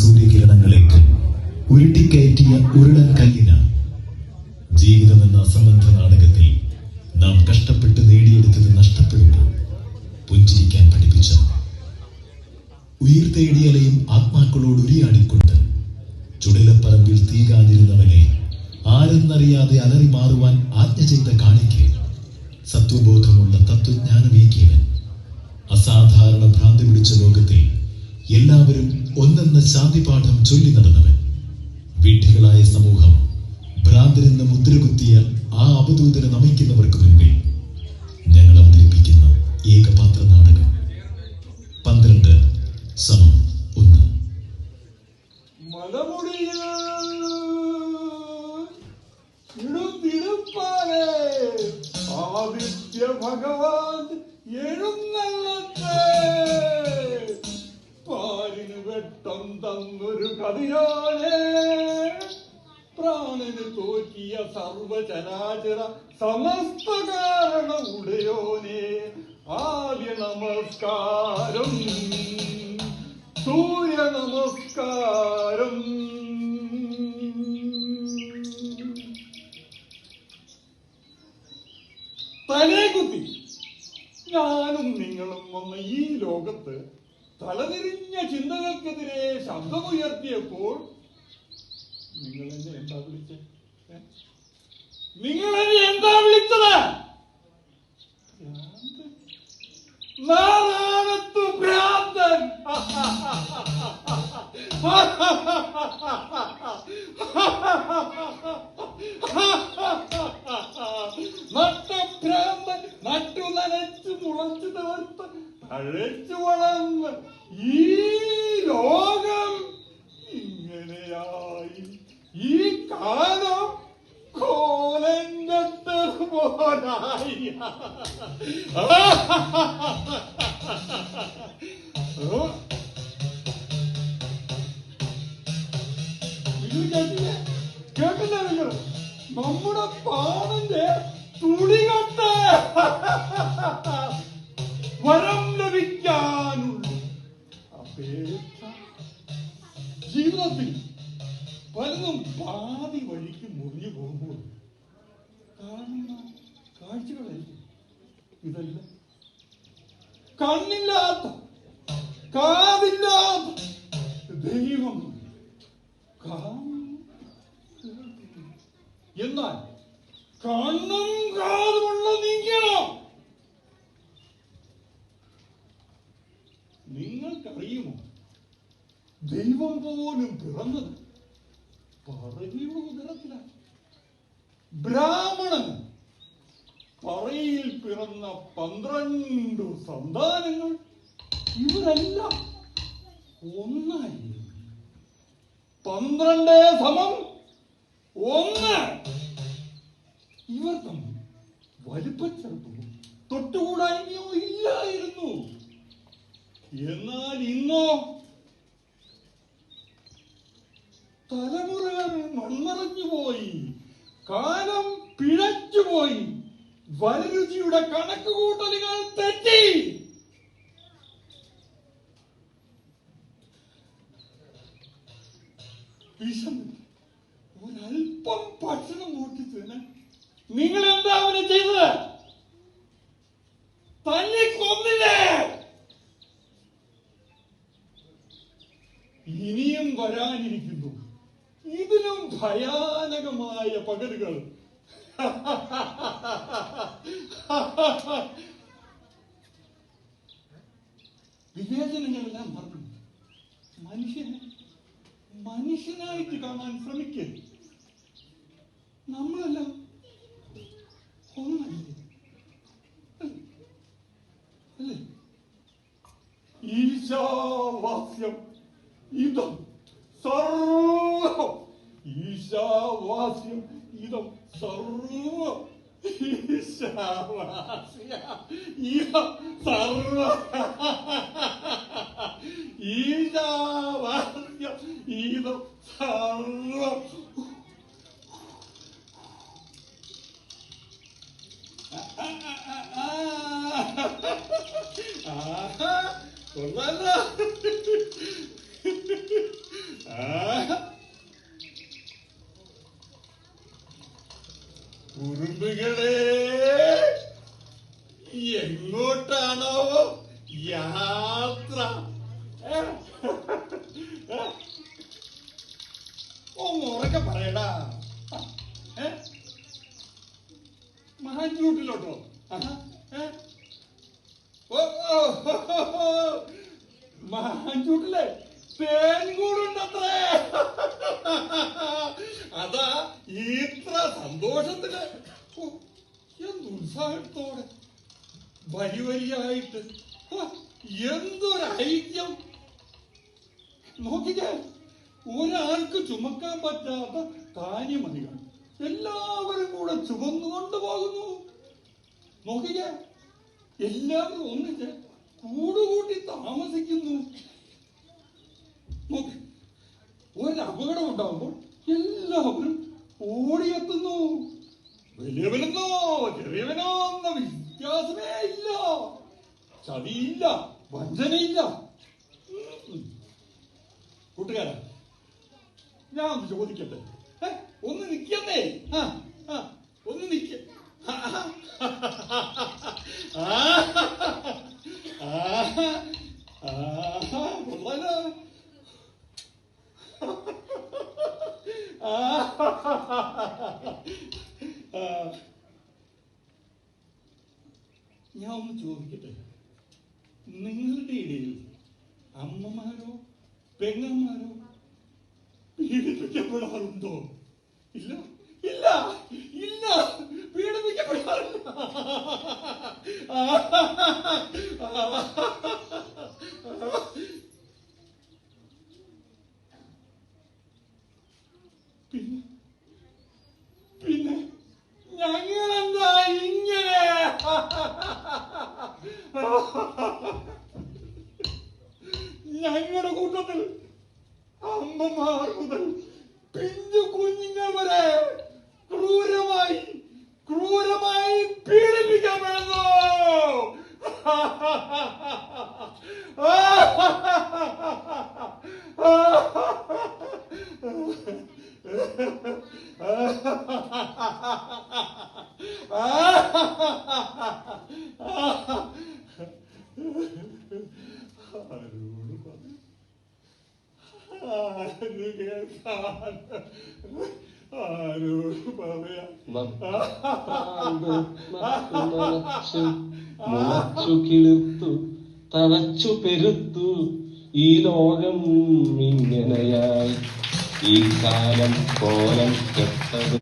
സൂര്യകിരണങ്ങളേക്ക് ഉരുട്ടിക്കയറ്റിയ ഉരുളൻ കല്ലിന് ജീവിതമെന്ന അസംബന്ധ നാടകത്തിൽ നാം കഷ്ടപ്പെട്ട് നേടിയെടുത്തത് നഷ്ടപ്പെടുമ്പോൾ പുഞ്ചിരിക്കാൻ പഠിപ്പിച്ച ഉയിർ തേടിയലയും ആത്മാക്കളോട് ഉരിയാടിക്കൊണ്ട് ചുടലപ്പറമ്പിൽ തീ കാഞ്ഞിരുന്നവനെ ആരെന്നറിയാതെ അലറി മാറുവാൻ ആജ്ഞ ചെയ്ത കാണിക്ക് സത്വബോധമുള്ള തത്വജ്ഞാനമേകിയവൻ അസാധാരണ ഭ്രാന്തി പിടിച്ച ലോകത്തിൽ എല്ലാവരും ഒന്നെന്ന ശാന്തിപാഠം ചൊല്ലി നടന്നവൻ വിഡ്ഢികളായ സമൂഹം ഭ്രാന്തരെന്ന് മുദ്രകുത്തിയ ആ അവധൂതനെ നമിക്കുന്നവർക്ക് മുൻപിൽ ഞങ്ങൾ അവതരിപ്പിക്കുന്ന ഏകപാത്ര നാടകം 12:1. ആദിത്യ ഭഗവാൻ എഴുന്നള്ളത്തെ പാലിന് വെട്ടം തന്നൊരു കതിരോനെ പ്രാണന് തോറ്റിയ സർവചരാചര സമസ്ത കാരണ ഉടയോനെ ആദ്യ നമസ്കാരം സൂര്യ നമസ്കാരം. തലേകുത്തി ഞാനും നിങ്ങളും വന്ന ഈ ലോകത്ത് തലതിരിഞ്ഞ ചിന്തകൾക്കെതിരെ ശബ്ദമുയർത്തിയപ്പോൾ നിങ്ങളെന്നെ എന്താ വിളിച്ചത്? നിങ്ങളെന്നെ എന്താ വിളിച്ചത്? നാരായണത്തു ഭ്രാന്തൻ. നട്ടഭ്രാന്തൻ, നട്ടു നനച്ചു മുളച്ചു തളർത്ത് തഴച്ചു വളർന്ന് ഈ ലോകം ഇങ്ങനെയായി. ഈ കാലം കോലങ്കട്ട് പോലായി. കേട്ടില്ല നിങ്ങൾ? നമ്മുടെ പാടന്റെ തുണികട്ട് വരം ലഭിക്കാനുള്ള അപേക്ഷ. ജീവിതത്തിൽ പലതും പാതി വഴിക്ക് മുറിഞ്ഞു പോകുമ്പോൾ കാണുന്ന കാഴ്ചകളായിരിക്കും ഇതല്ല. കണ്ണില്ലാത്ത കാതില്ലാത്ത ദൈവം കാണുന്നു. എന്നാൽ കണ്ണും കാതുമുള്ള നീങ്ങണം. നിങ്ങൾക്കറിയുമോ ദൈവം പോലും പിറന്നത് പറയുടെ ഉദരത്തിലാണ്. ബ്രാഹ്മണൻ പറയിൽ പിറന്ന 12 സന്താനങ്ങൾ ഇവരെല്ലാം ഒന്നായി. 12:1. ഇവർ തമ്മിൽ വലിപ്പച്ചെറുപ്പവും തൊട്ടുകൂടായ്മയോ ഇല്ലായിരുന്നു. എന്നാൽ ഇന്നോ തലമുറകൾ മൺമറഞ്ഞുപോയി, കാലം പിഴച്ചുപോയി, വരരുചിയുടെ കണക്കുകൂട്ടലുകൾ തെറ്റി. ഒരൽപ്പം ഭക്ഷണം നോക്കിച്ചതിന് നിങ്ങൾ എന്താ അവനെ ചെയ്തത്? തന്നെ കൊന്നില്ലേ? ഇനിയും വരാനിരിക്കുന്നു ഇതിലും ഭയാനകമായ പകലുകൾ. വിവേചനങ്ങളെല്ലാം പറഞ്ഞു മനുഷ്യനെ മനുഷ്യനായിട്ട് കാണാൻ ശ്രമിക്കരുത്. നമ്മളെല്ലാം ഒന്നല്ലേ? അല്ലേ? ഈശാവാസ്യം ഇതം സർവം. ഈശാവാസ്യം ഇതം സർവം. ഈശാവാസ്യ ഇതം സർവം. ഈശാവാസ്യം ഇതം സർവം. കൊള്ളാലോ. കുറുമ്പുകളെ എങ്ങോട്ടാണോ യാത്ര? ഒന്നുറക്കെ പറയടാ. മഹാൻചൂട്ടിലോട്ടോ? മഹാൻചൂട്ടിലെ തേൻകൂടുണ്ടത്രേ. അതാ ഇത്ര സന്തോഷത്തില് എന്തുത്സാഹത്തോടെ വരി വരിയായിട്ട് എന്തൊരു ഐക്യം നോക്കിക്കേ. ഒരാൾക്ക് ചുമക്കാൻ പറ്റാത്ത കാര്യമതികൾ എല്ലാവരും കൂടെ ചുമന്നുകൊണ്ട് പോകുന്നു. നോക്കിക്കേ, എല്ലാവരും ഒന്നിച്ച് കൂടുകൂട്ടി താമസിക്കുന്നു. നോക്കി, ഒരു അപകടം ഉണ്ടാകുമ്പോൾ എല്ലാവരും ഓടിയെത്തുന്നു. വലിയവനെന്നോ ചെറിയവനോ എന്ന വ്യത്യാസമേ ഇല്ല. ചതിയില്ല, വഞ്ചനയില്ല. കൂട്ടുകാരാ, ഞാൻ ഒന്ന് ചോദിക്കട്ടെ, ഒന്ന് നിൽക്കുന്നേ. ഒന്ന് നിൽക്ക. കൊള്ളാലോ. ഞാൻ ഒന്ന് ചോദിക്കട്ടെ, നിങ്ങളുടെ ഇടയിൽ അമ്മമാരോ പെങ്ങന്മാരോ പീഡിപ്പിക്കപ്പെടാറുണ്ടോ? ഇല്ല, ഇല്ല, ഇല്ല, പീഡിപ്പിക്കപ്പെടാറില്ല. പിന്നെ ഞങ്ങളെന്താ ഇങ്ങനെ? ഞങ്ങളുടെ കൂട്ടത്തിൽ അമ്മമാർ മുതൽ പിഞ്ചു കുഞ്ഞുങ്ങൾ വരെ ക്രൂരമായി ക്രൂരമായി പീഡിപ്പിക്കപ്പെടുന്നു. ആരോട് പറയാ? മുളച്ചു കിളിർത്തു തഴച്ചു പെരുത്തു ഈ ലോകം ഇങ്ങനെയായി ഈ കാലം കോലം കെട്ടത്.